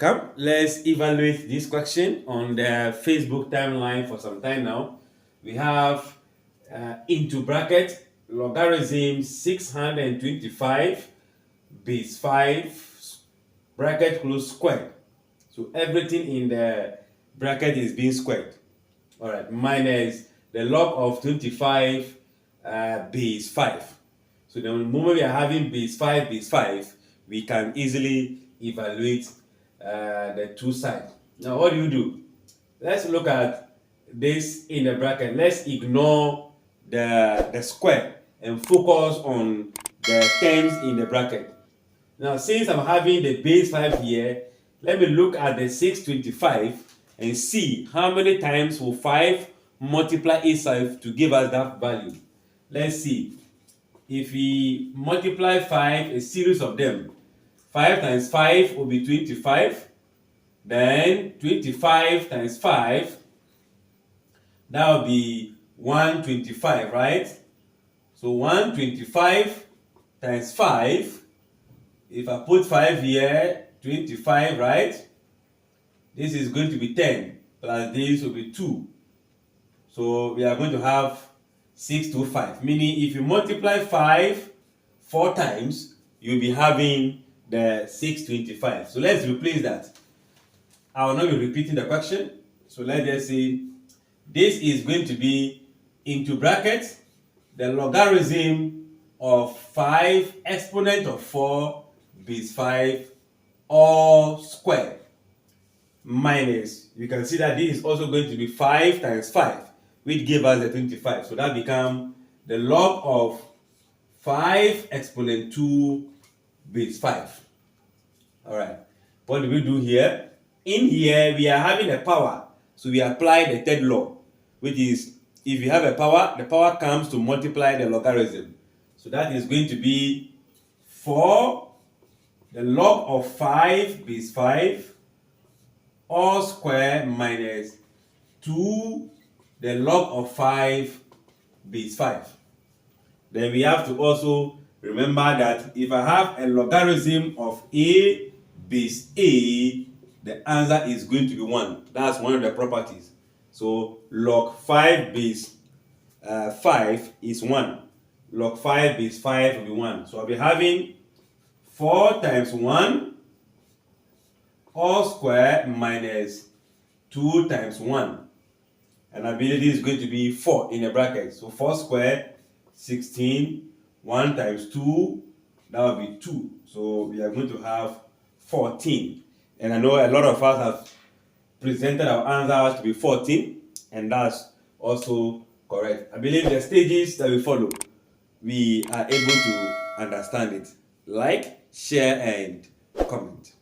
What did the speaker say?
Come, let's evaluate this question on the Facebook timeline for some time now. We have into bracket logarithm 625 base 5 bracket close squared. So everything in the bracket is being squared. All right, minus the log of 25 base 5. So the moment we are having base 5, we can easily evaluate the two sides. Now, what do? Let's look at this in the bracket. Let's ignore the square and focus on the terms in the bracket. Now, since I'm having the base 5 here, let me look at the 625 and see how many times will 5 multiply itself to give us that value. Let's see. If we multiply 5, a series of them, 5 times 5 will be 25. Then 25 times 5, that will be 125, right? So 125 times 5, if I put 5 here, 25, right? This is going to be 10, plus this will be 2. So we are going to have 625, meaning if you multiply 5 4 times, you'll be having the 625. So let's replace that. I will not be repeating the question. So let's just say this is going to be into brackets the logarithm of 5 exponent of 4 base 5 all squared minus, you can see that this is also going to be 5 times 5, which gave us the 25. So that becomes the log of 5 exponent 2 base 5. All right. What do we do here? In here, we are having a power. So we apply the third law, which is if you have a power, the power comes to multiply the logarithm. So that is going to be 4, the log of 5 base 5, all square minus 2, the log of 5 base 5. Then we have to also remember that if I have a logarithm of a base a, the answer is going to be 1. That's one of the properties. So log 5 base 5 is 1. Log 5 base 5 will be 1. So I'll be having 4 times 1 all square minus 2 times 1. And I believe this is going to be 4 in the bracket. So 4 square, 16. 1 times 2, that will be 2. So we are going to have 14. And I know a lot of us have presented our answers to be 14, and that's also correct. I believe the stages that we follow, we are able to understand it. Like, share, and comment.